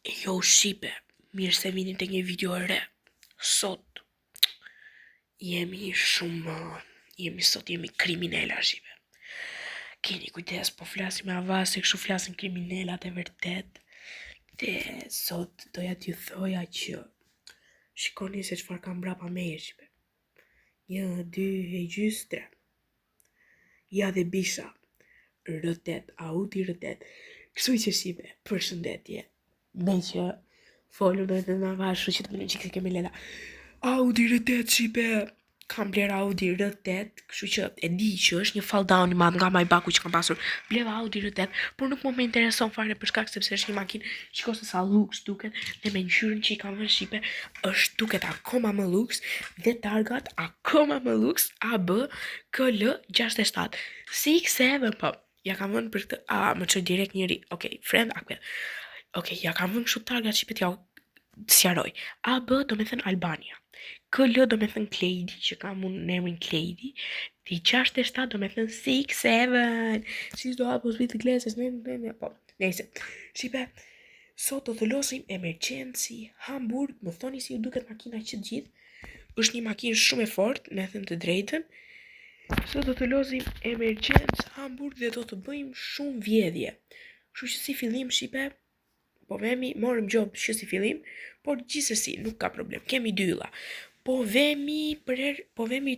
Jo shipe, mirë se vini të një video e re. Sot jemi kriminela shipe. Keni kujdes, po flasim me avas se kështu flasin kriminalat e vërtet. Dhe sot doja t'ju thoja që shikoni se çfarë kam brapa meje shipe. 1, 2 e gjys, 3. Ja dhe bisha. Rëtet, Audi rëtet. Kështu që shipe, përshëndetje. Me që folu në në vashu që të mënën që kemi lela. Audi rëtet shipe. Kam bler Audi rëtet, kështu që e di që është një fall down i madh nga Maybaku që kam pasur. Bleva Audi rëtet, por nuk më intereson fare për shkak sepse është një makinë shiko se sa luks duket dhe me ngjyrën që i kam vënë shipe, është duket akoma më luks dhe targat akoma më luks AB KL 67 6-7 po. Ja kam vënë për këtë, më çoj direkt njëri. Okej, friend akve. Okej, ja kam vënë kështu targat shipe t'ja sjaroj. AB do me thënë Albania. KL do me thënë Klejdi, që kam unë në emrin Klejdi. Ti 67 do me thënë 6-7. Si do hapos vitë gleses, po. Nejse. Shipe, sot do të losim emergency Hamburg, më thoni si ju duket makina që gjithë. Është një makinë shumë e fortë, me thënë të drejtën. Sot do të losim emergency Hamburg dhe do të bëjmë shumë vjedhje. Kështu që si fillim shipe, po vemi, morëm gjobë që si fillim, por gjithsesi nuk ka problem, kemi dy ylla. Po vemi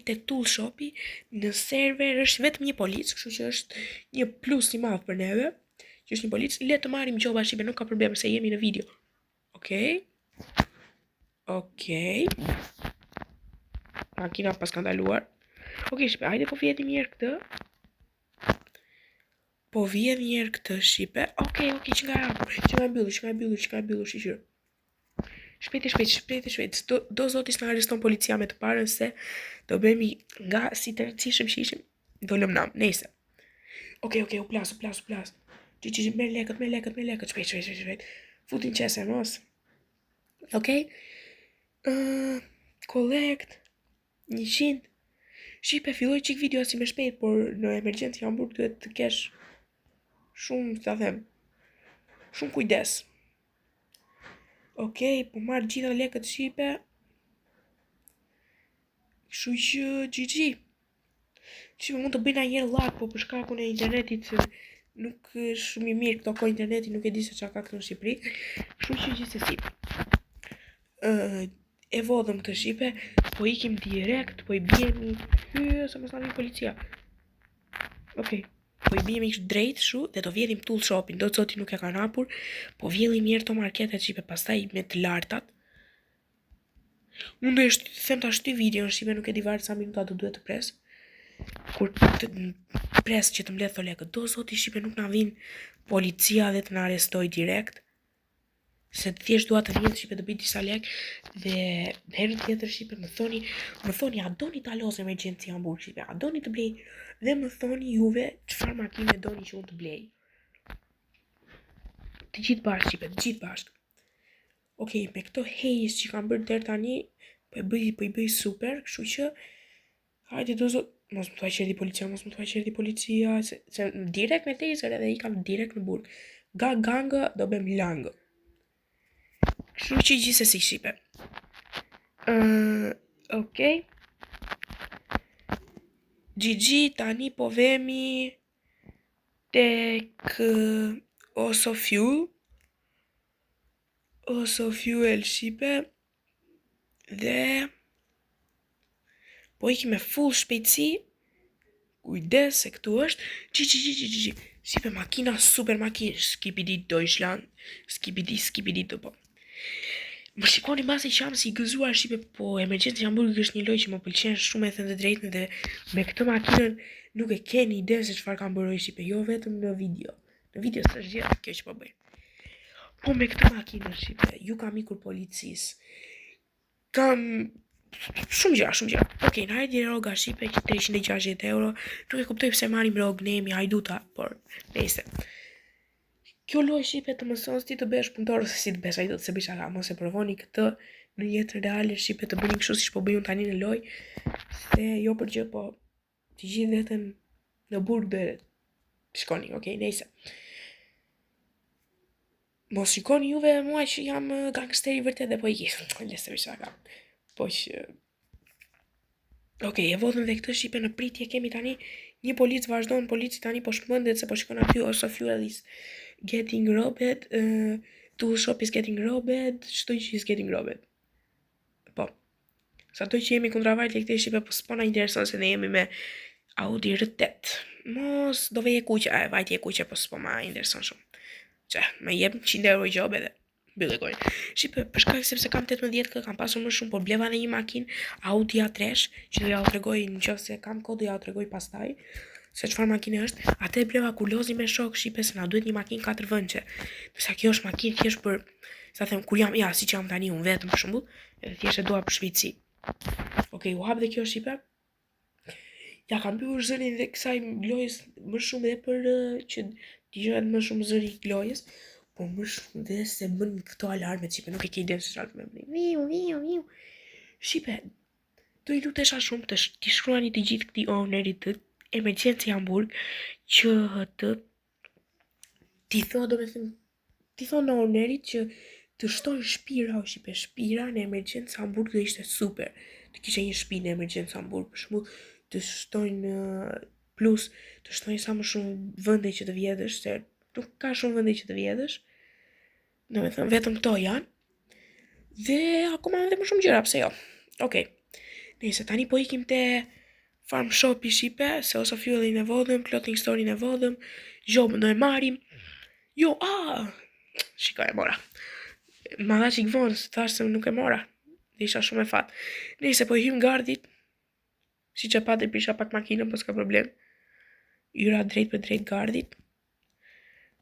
tek tool shopi, në server është vetëm një polic, kështu që është një plus i madh për neve, që është një polic, le të marrim gjoba shipe, nuk ka problem se jemi në video. Okej. Makina pas ka ndaluar. Okej, shipe, hajde po vjedhim njerë këtë. Po vjedh njerë këtë shipe. Okej, që nga mbyllur, shiqyr. Shpejt. Do zotis në arreston policia me të parën se do bëmi nga si të rëcishëm që ishim, do lëmnam, nejse. Okej, u plas. Që merr lekët, shpejt. Futin qese, mos. Okej. Collect 100. Shipe, filloj qik video si me shpejt, por në emergency Hamburg duhet të kesh shumë, ta them, shumë kujdes. Okej, po marrë gjitha lekët shipe. Kështu që GG. Shipe, mund të bëjna njerë lag, po për shkakun e internetit se nuk është shumë i mirë këto ko interneti, nuk e di se qa ka këtu në Shqipëri. Kështu që gjithsesi. E vodhëm këtë shipe, po ikim direkt, po i bjemi se mos na vjen policia. Okej. Po i bjemi drejt shu dhe do vjedhim tool shopin, do të zoti nuk e kanë hapur, po vjedhim njerë të marketet shipe, pastaj me të lartat. Unë do them ta shty video në shipe, nuk e di varë sa minuta do duhet të pres. Kur të pres që të mbledh të lekët, do zoti shipe nuk na vin policia dhe të na arrestoj direkt. Se thjesht dua të vjen shipe të bëj disa lek dhe herën tjetër shipe më thoni a doni ta los emergency Hamburg shipe, a doni të blej dhe më thoni juve çfarë makine doni që unë të blej. Të gjithë bashkë shipe, të gjithë bashkë. Okej, me këto hejës që kam bërë deri tani, po i bëj super, kështu që hajde do zot, mos më thuaj që erdhi policia, se direkt me taser edhe i kam direkt në burg. Ga gangë do bëjmë langë. Kështu që gjithsesi shipe. Okej. GG, tani po vemi tek Oso Fuel shipe dhe po iki me full shpejtësi. Kujdes se këtu është GG. Shipe makina, super makinë, skibidi Deutschland, skibidi do po. Më shikoni masi që jam si i gëzuar shipe, po emergency Hamburg është një lojë që më pëlqen shumë e thënë të drejtën dhe me këtë makinën nuk e keni ide se çfarë kam bërë shipe, jo vetëm në video. Në video s'është gjë kjo që po bëj. Po me këtë makinë shipe, ju kam ikur policisë. Kam shumë gjëra. Okej, na erdhi roga shipe që 360 euro. Nuk e kuptoj pse marrim rog, ne jemi hajduta, por nejse. Kjo lojë shipe të mëson si të bësh punëtor ose si të bësh hajdut, se bisha mos e provoni këtë në jetën reale shipe të bëni kështu siç po bëjun tani në lojë, se jo për gjë, po të gjithë vetën në burg dhe shkoni, okej, nejse. Mos shikoni juve mua që jam gangsteri vërtet dhe po i lesë të kam. Po që... Okej, e vodhën dhe këtë shipe në pritje kemi tani një polic vazhdojnë polici tani po shkëmëndet se po shikon aty also fuel is getting robbed, tool shop is getting robbed, çdo gjë is getting robbed. Po. Sa to që jemi kundra vajt e këtej shipe po s'pona intereson se ne jemi me Audi R8. Mos do veje kuqe, vajti e kuqe po s'po ma intereson shumë. Që, me jep 100 euro job edhe bylle gojnë. Shqipe, përshkak sepse kam 18 kë, kam pasur më shumë, por bleva në një makinë Audi A3, që do ja u tregoj nëse kam kohë do ja u tregoj pastaj, se çfarë makine është. Atë e bleva kur lozi me shok, shqipe se na duhet një makinë 4 vënçe. Përsa kjo është makinë thjesht për, sa them, kur jam, ja, si që jam tani unë vetëm për shembull, edhe thjesht e dua për shpejtësi. Okej, u hap dhe kjo shqipe. Ja kam bërë zërin dhe kësaj lojës më shumë dhe për që dëgjohet më shumë zëri i lojës. Po më shumë dhe se bën këto alarmet, Shqipe, nuk e ke ide se çfarë më bëni. Viu. Shqipe, do i lutesha shumë t'i shkruani të gjithë këtij ownerit të Emergency Hamburg që t'i thonë ownerit që të shtojnë shpira o Shqipe, shpira në Emergency Hamburg do ishte super. Të kishe një shtëpi në Emergency Hamburg për shembull, të shtojnë plus, të shtojnë sa më shumë vende që të vjedhësh, se nuk ka shumë vende që të vjedhësh. Do me thënë, vetëm këto janë. Dhe akoma edhe më shumë gjëra, pse jo. Okej. Nëse tani po ikim te farm shop i Shqipe, se ose fuelin e vodhëm, clothing store-in e vodhëm, gjobën do e marim. Jo, shikoj e mora. Ma dha qik vonë, se thash se nuk e mora. Dhe isha shumë e fat. Nëse po i hym gardit, si që pa dhe prisha pak makinën, po s'ka problem. Jura drejt për drejt gardit.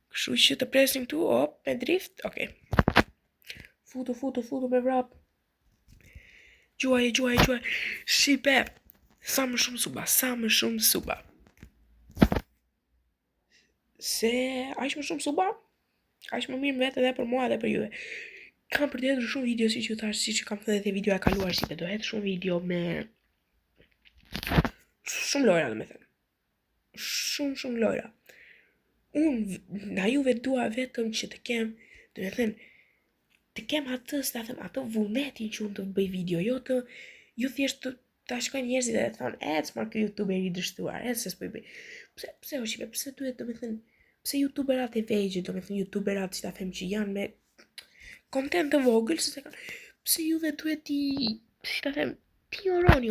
Kështu që të presim këtu, me drift, okej. Futu me vrap. Gjuaj. Shqipe, sa më shumë suba. Se, aq më shumë suba, aq më mirë vetë edhe për mua dhe për juve. Kam për të hedhur shumë video, si që thash, si që kam thënë edhe video e kaluar, Shqipe, do hedhë shumë video me... Shumë lojra, do me thënë. Shumë lojra. Unë na juve dua vetëm që të kem, do me thënë, të kem atë, sa them, atë vullnetin që unë të bëj video, jo të, ju thjesht të shkojnë njerëzit dhe të thonë, s'mar kë youtuber i dështuar, se s'po i bëj. Pse o Shqipe, pse duhet, do me thënë, pse youtuberat e vegjë, do me thënë, youtuberat, si ta them, që janë me kontent të vogël, pse juve duhet si ta them, ti oroni,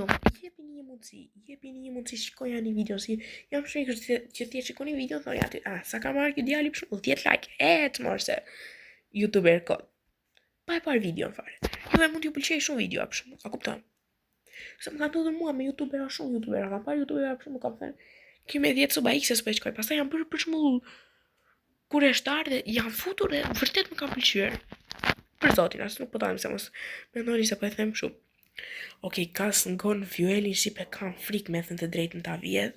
jepini një mundësi, shikoj një video, si jam shrekër që thjesht shikoni video, thoni aty, sa ka marrë kjo djali për shumë, 10 like, të marrë se youtuber kod. Pa e parë video në fare. Juve mund t'ju pëlqej shumë video, për shumë, a kupton? Se më ka ndodhur mua me youtubera shumë youtubera, kam parë youtubera për shumë, kam thënë, kjo me 10 suba x s'po e shkoj, pastaj jam bërë për shembull kureshtar dhe jam futur dhe vërtet më ka pëlqyer. Për zotin, as nuk po them se mos mendoni se po e them shumë. Okej, kas ngon fuelin Shqipe, kam frikë me thënë të drejtën ta vjedh.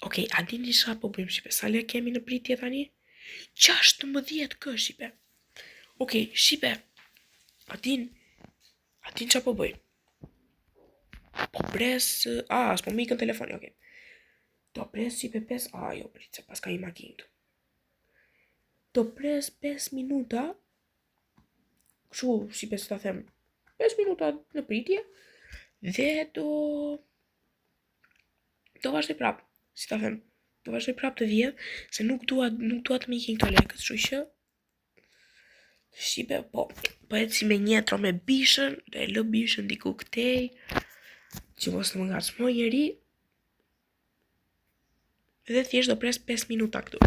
Okej, a dini çfarë po bëjmë Shqipe? Sa le kemi në pritje tani? 16 kë Shqipe. Okej, Shqipe. A din çfarë po bëjmë? Po pres, s'po më ikën telefoni, okej. Do pres Shqipe 5, jo, prit, se pas ka një makinë këtu. Do pres 5 minuta. Kështu, Shqipe, si ta them, 5 minuta në pritje dhe do vazhdoj prap, si ta them, do vazhdoj prap të vjedh, se nuk dua të më ikin këto lekët, kështu që Shqipe, po eci me njetro me bishën, dhe lë bishën diku këtej, që mos të më ngacmoj njeri, dhe thjesht do pres 5 minuta këtu.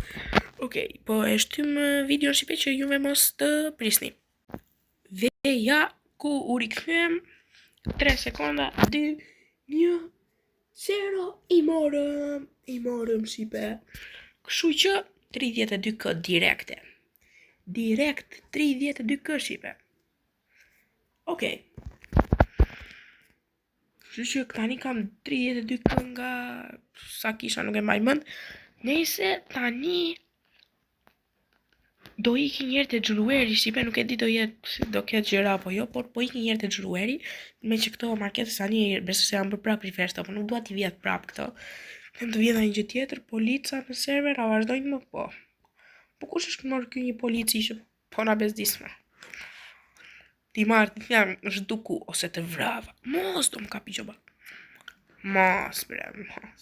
Okej, po e shtym video Shqipe që juve mos të prisni. Dhe ja, ku u rikëthem, 3 sekonda, 2, 1, 0, i morëm Shqipe. Kështu që 32 kë direkte. Direkt 32 kë Shqipe. Okej. Kështu që tani kam 32 kë nga sa kisha, nuk e mbaj mend. Nëse tani do iki njerë të xhurueri Shqipe, nuk e di do ketë gjëra apo jo, por po iki njerë të xhurueri, me që këto marketës tani besoj se janë për prap refresh, po nuk dua t'i vjedh prap këto. Them të vjedha një gjë tjetër, polica në server, a vazhdojnë më po. Po kush është marrë ky një polici që Po na bezdisma. Ti marrë të thjam zhduku ose të vrava. Mos do më kapi gjoba. Mos, bre, mos.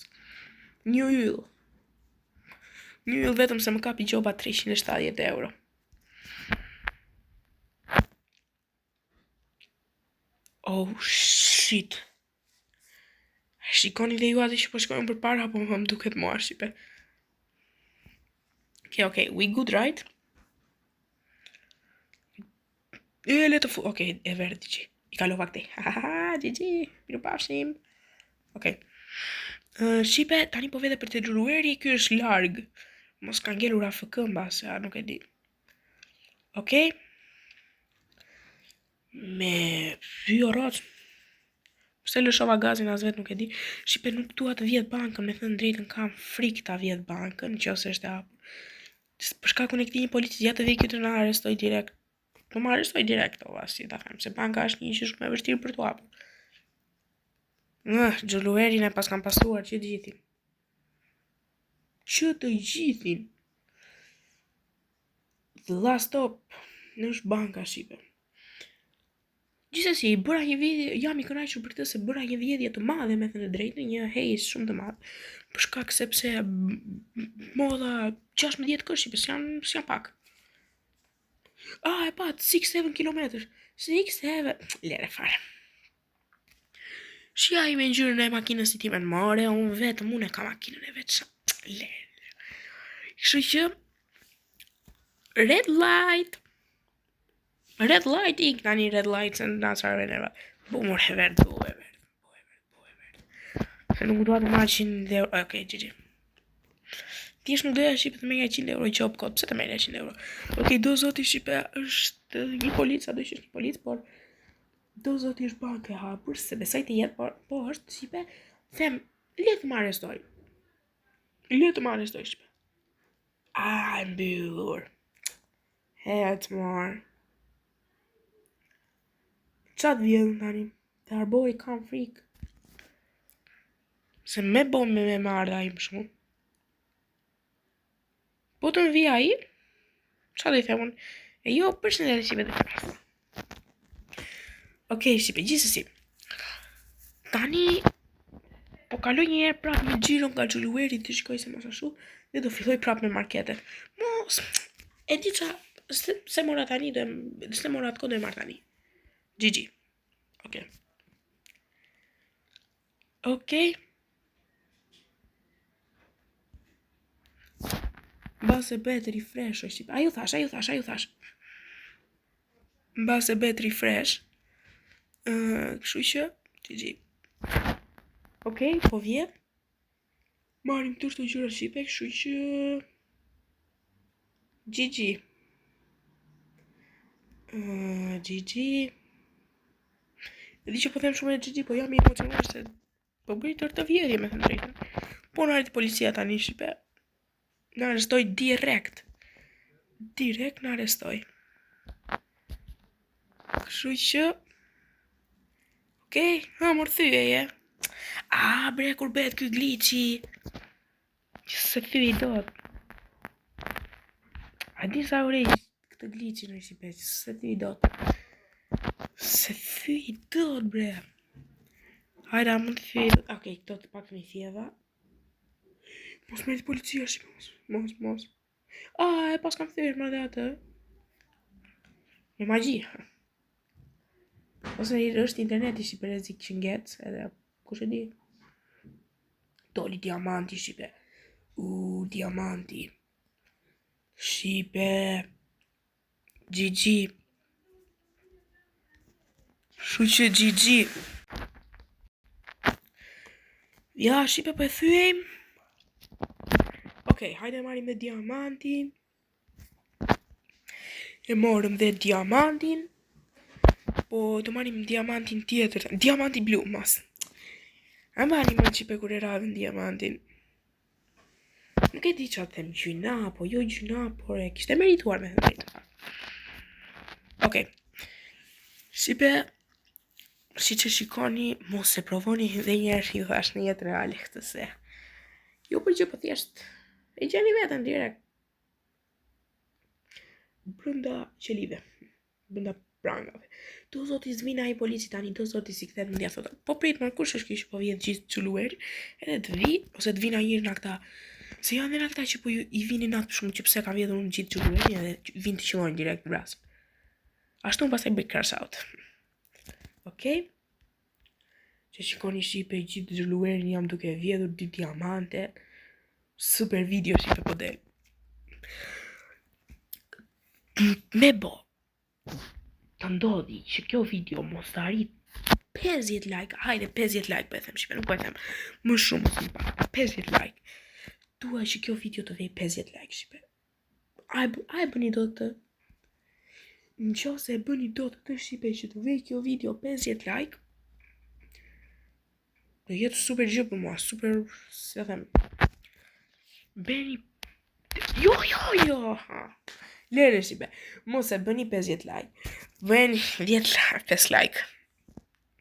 Një yll. Një yll vetëm se më kapi gjoba 370 euro. Oh, shit. Shikoni dhe ju ati që po shkojnë për para, po më duket mua, shipe. Okay, we good, right? Le të Okej, e verë, Gigi. I kalova këtej. Haha, Gigi, miru pafshim. Okej. Shipe, tani po vede për të Xhulueri, ky është larg. Mos ka ngelur AFK mbase, nuk e di. Okej. Me vjo rrocë. Pse lëshova gazin as vetë nuk e di. Shipe, nuk dua të vjedh bankën, me thënë drejtën kam frikë ta vjedh bankën, nëse është e hapur. Për shkakun e këtij një polici ja të vijë këtu na arrestoj direkt. Po më arrestoj direkt, si ta them, se banka është një që shumë e vështirë për t'u hapur. Xhuluerin e pas kam pasuar që të gjithin. Që të gjithin. The last stop në është banka shipe. Gjithsesi, bëra një video, jam i kënaqur për këtë se bëra një vjedhje të madhe me thënë drejtën, një hejs shumë të madh. Për shkak sepse moda 16 kësht shipe, s'jan pak. E pat, 6-7 kilometër. 6-7, lere fare. Shia i me ngjyrën e makinës si time në more, unë vetëm unë e ka makinën e vetë. Lere. Kështu që, red light, ik tani red light, se në nasarve neva. Bu mor e verë, bu e verë. Se nuk duha të marrë 100 euro, okej, Gigi. Ti është nuk doja shipe të merja 100 euro i qopë kodë, pse të merja 100 euro? Okej, do zoti shipe është një polic, a do që është një polic, por do zoti është banke hapur, se besoj të jetë, po është shipe, them, le të më arrestoj. Shipe. Mbyllur. Het marë. Qatë vjedhën tani, të arboj kam frikë. Se me bon me marrë ai më shumë. Po të më vija i, qa do i themon? E jo, përshëndetje shipe dhe fërës. Okej, shipe, gjithsesi. Tani, po kaloj një herë prapë me xhiron nga Xhulueri të shikoj se mos ashtu, dhe do filloj prapë me marketet. Mos, e di qa, se mora tani, se mora të kodë e marrë tani. Gigi. Okej. Base battery fresh, o shqipa. Aju thash. Base battery fresh. Kështu që, Gigi. Okej, po vjen. Marim tërë të gjyra shqipe, kështu që... Gigi. E di që po them shumë e Gigi, po jam i emocionuar se... Po bëj tërë të vjedhje me thënë drejtën. Po në arrit policia tani shqipe. Në arrestoj direkt. Direkt në arrestoj. Kështu që... Okej, mor thyje. Bre, kur bet ky glitchi. Se thyje dot. A di sa urej këtë glitchi në shqipe, se thyje dot. Se thyje dot, bre. Hajra, mund të thyje dot. Okej, këto të pak me thjeva. Mos me të policia shqipe, mos. E pas kam thyje më dhe atë. Me magji. Ose është interneti shqipe rezik që nget, edhe kush e di. Doli diamanti shqipe. Diamanti. Shqipe. Gigi. Shuqe Gigi. Ja, shqipe po e thyejm. Okej, hajde marim dhe diamantin. E morëm dhe diamantin. Po të marim diamantin tjetër. Diamanti blu, mas. A marim më qipe kur e radhën diamantin. Nuk e di që atë them gjyna, po jo gjyna, por e kishte merituar me thënë drejtë. Okej. Shipe, si që shikoni, mos e provoni dhe njerë i thash në jetë reale këtë se. Jo për që për thjesht, e gjeni vetën direkt. brenda qelive, brenda prangave. Do zoti zvina ai polici tani, do zoti si kthehet mendja thotë. Po prit më kush është ky që po vjen gjithë çuluer, edhe të vi ose të vinë ajër nga këta. Se janë edhe këta që po i vinin natë për shumë që pse ka vjedhur në gjithë çuluerin edhe vinë të qellojnë direkt në rast. Ashtu pastaj bëj crash out. Okej? Që shikoni shipe gjithë xhuluerin jam duke vjedhur 2 diamante. Super video shipe po del. Me bo. Të ndodhi që kjo video mos të arrit 50 like, hajde 50 like po e them shipe, nuk po e them më shumë mos më pak, 50 like. Dua që kjo video të vej 50 like shipe. A e bëni do të Nëse e bëni do të shipe që të vej kjo video 50 like, do jetë super gjë për mua, super, se them. Bëni Jo. Lere shipe, mos e bëni 50 like. Bëni 10 like, 5 like.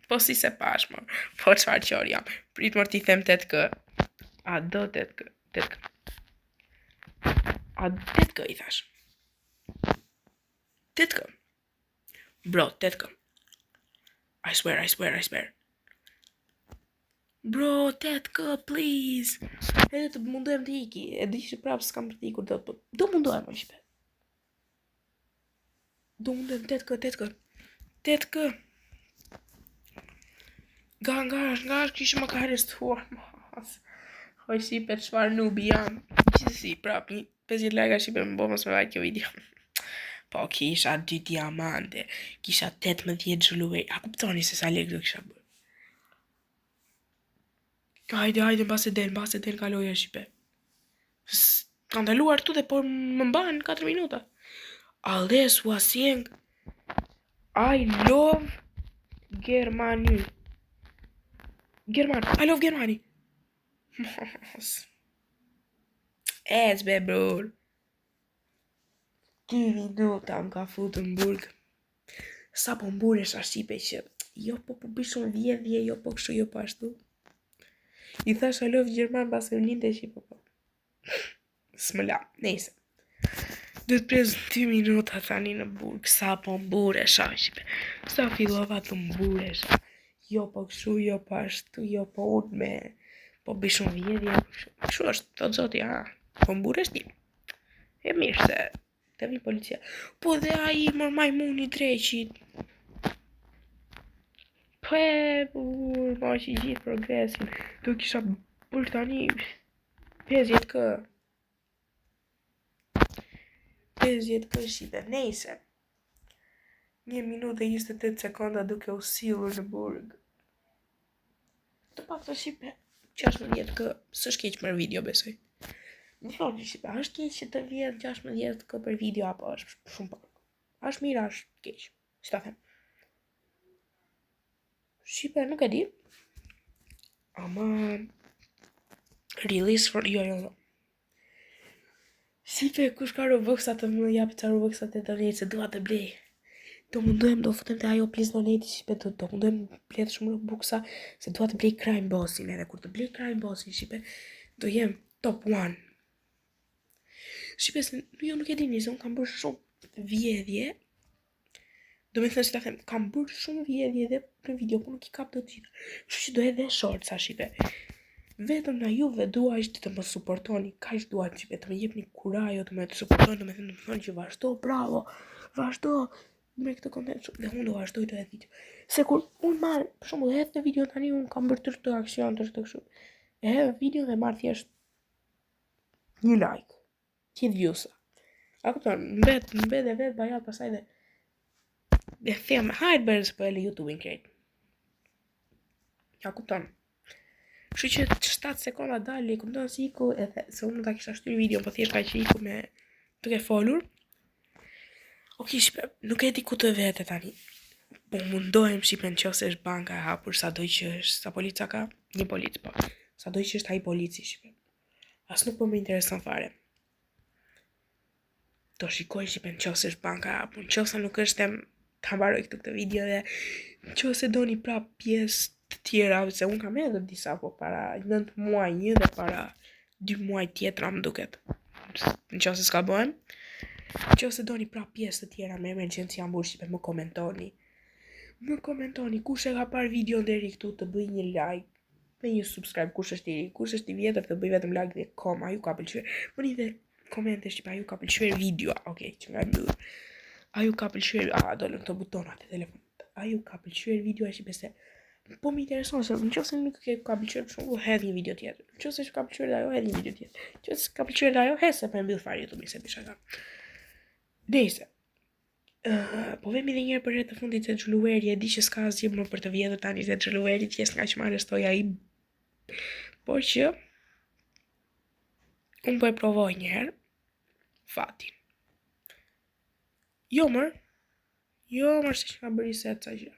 Po si se pash më. Po çfarë qor jam. Prit më ti them 8k. A do 8k? 8k. A 8k i thash. 8k. Bro, 8k. I swear. Bro, 8k, please. Edhe të mundohem të iki. E di që prapë s'kam për të ikur do të. Do mundohem më shpe. Do mundohem 8k. Nga kishë më ka arrestuar. Hoj shipe çfarë nubi jam. Gjithësi, prapë 50 like shipe më bo mos me vaj kjo video. Po kisha 2 diamante. Kisha 18 xhuluer. A kuptoni se sa lekë do kisha bërë. Hajde, mbase del kaloja shipe. Kanë daluar tu dhe por më mban 4 minuta. Ales Wasieng. I love Germany. I love Germany. Mos. Be bror. 2 minuta më ka futur në burg. Sa po mburesh shipe që jo po bishun vjedhje, jo po kështu, jo po ashtu. I thash I love Gjerman pas e linte shipe po. S'mëla, nejse. Do të prez 2 minuta tani në burg, sa po mburesha shipe. Sa fillova të mburesha. Jo po kështu, jo po ashtu, jo po unë me po bishun vjedhje. Kështu është, thot zoti, po mburesh ti. E mirë se të vi policia. Po dhe ai mor majmuni dreqit. Po ma që i gjithë progresin. Do kisha bërë tani 50k. 50k shipe, nejse. 1 minutë e 28 sekonda duke u sillur në burg. Të pak të shipe, 16k, s'është keq për video besoj. Në thonë shipe, është keq që të vjen 16k për video apo është shumë pak? Është mirë, është keq. Si ta them? Shipe, nuk e di. Ama release for jo. Shipe, kush ka Robuxat të më japë ca Robuxat e të rejtë, se dua të blej. Do mundohem, do futem të ajo please donate shipe, do mundohem bledh shumë Robuxa, se dua të blej crime bossin, edhe kur të blej crime bossin shipe, do jem top 1. Shipe, se jo nuk e dini, se unë kam bërë shumë vjedhje, do me thënë që ta them, kam bërë shumë vjedhje dhe në video, po nuk i kap të gjitha, kështu që do edhe short sa shipe. Vetëm na juve dua që të më suportoni, kaq dua shipe, të më jepni kurajo, të më suportoni, do me thënë, të më thonë që vazhdo, bravo, vazhdo me këtë kontent dhe unë do vazhdoj të edhe video. Se kur unë marrë, për shumë dhe edhe video tani unë kam bërë tërë të aksion, tërë të kështu. E edhe video dhe marrë thjesht 1 like, 100 views-a. A kupton, mbet dhe vetë bajat pasaj dhe them, hajtë bërë se po e le YouTube-in krejt. A kupton. Kështu që 7 sekonda dali, kupton si iku, edhe se unë ta kisha shtyr video, po thjesht ka që iku me duke folur. Ok, shipe, nuk e di ku të vete tani. Po mundohem shipe në qose është banka e hapur, sa doj që është, sa polica ka, një polic, po. Sa doj që është ai polici, shipe. As nuk po më intereson fare. Do shikoj shipe në qose është banka e hapur, në qose nuk është ta mbaroj këtu këtë video dhe në qose do një prap pjesë të tjera, se unë kam edhe disa, po para 9 muaj një dhe para 2 muaj tjetra më duket. Në qose s'ka bëhem. Nëse doni pra pjesë të tjera me emergjenci ambur shqipe, më komentoni. Kush e ka parë video deri këtu të bëj një like, me një subscribe, kush është i ri, kush është i vjetër të bëj vetëm like dhe kom, a ju ka pëlqyer. Bëni dhe komente shqipe, a ju ka pëlqyer videoa, okay, që nga mbyll. A ju ka pëlqyer, dolën këto butonat e telefonit. A ju ka pëlqyer videoa shqipe se po më intereson se nëse nuk e ka pëlqyer për shembull, hedh një video tjetër. Nëse ka pëlqyer ajo, hedh një video tjetër. Nëse ka pëlqyer ajo, hese për mbyll fare YouTube se bisha ka. Nëse po vemi dhe njerë për herë të fundit se Xhulueri, e di që s'ka asgjë më për të vjedhur tani se Xhulueri qes nga që më arrestoi ai. Por që unë po e provoj një herë fatin. Jo mër se që ka bëri set ca gjë.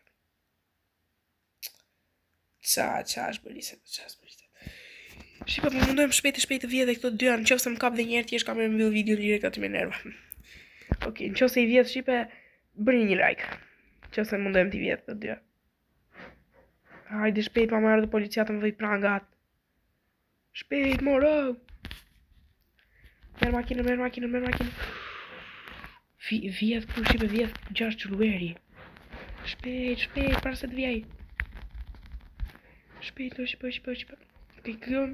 Qa është bëri set. Shqipe, po mundojmë shpejt të vjedhe këto dy anë, nëse më kap dhe njerë thjesht kam e mbyll video direkt aty me nerva. Okej, nëse i vjedh shqipe, bëni një like. Nëse mundojmë t'i vjedh këto dy. Hajde shpejt, pa marrë dhe policia të më vëjt prangat. Shpejt, moro! Merë makinën. Vjedh ku shqipe, vjedh Gjash Xhulueri. Shpejt, para se të vjej. Shpejt, shqipe. Okej, këllon.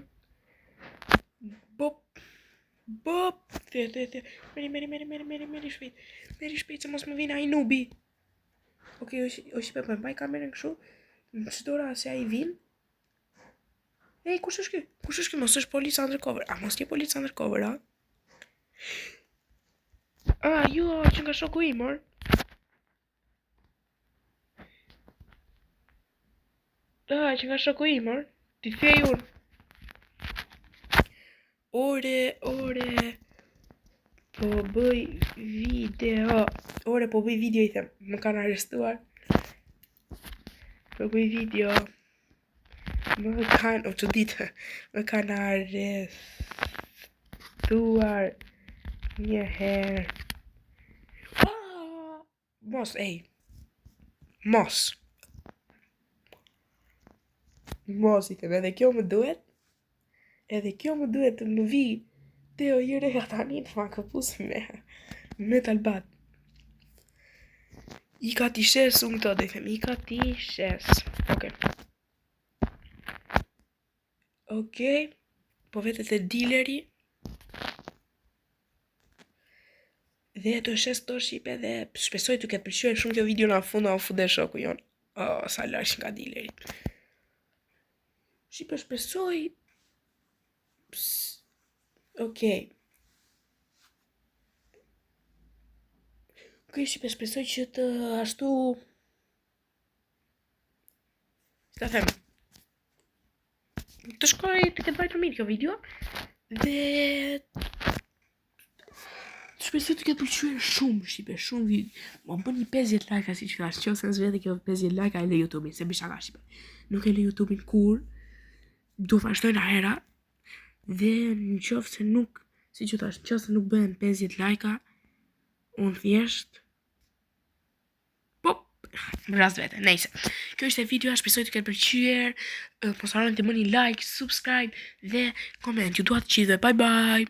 Bop. The. Meri shpejt. Meri shpejt se mos më vina ai nubi. Okej, o shqipe, po mbaj kamerën kështu. Në çdo rast se ai vin. Ej, kush është ky? Mos është polic undercover. A mos je polic undercover, a? Jo, që nga shoku im, mor. Që nga shoku im, mor. Ti thej unë. Ore. Po bëj video i them. Më kanë arrestuar. Po bëj video. Më kanë arrestuar një herë. Mos. Mos i them, edhe kjo më duhet të më vi. Teo jere tani të ma këpus me talbat. I ka t'i shes unë këto dhe them, i ka t'i shes. Okej. Po vetet e dileri. Dhe të shes to shqipe dhe shpesoj të ketë pëlqyer shumë kjo video në fund u fude shoku jon. Sa lash nga dilerit. Shqipe shpesoj. Okej, shqipe shpesoj që të ashtu. Si ta them? Të shkoj të ketë vajtur mirë kjo video. Dhe shpesoj të ketë pëlqyer shumë shqipe, shumë video. Më bëni 50 like si që thash, nëse s'vete kjo 50 like e le YouTube-in, se bisha ka shqipe. Nuk e le YouTube-in kur. Do vazhdoj në hera. Dhe në qofë se nuk, si që thash, në qofë se nuk bëhen 50 like-a, unë thjesht, më rast vete, nejse. Kjo ishte video, shpresoj të ketë pëlqyer, mos harroni të bëni like, subscribe dhe koment. Ju dua të gjithëve, bye bye!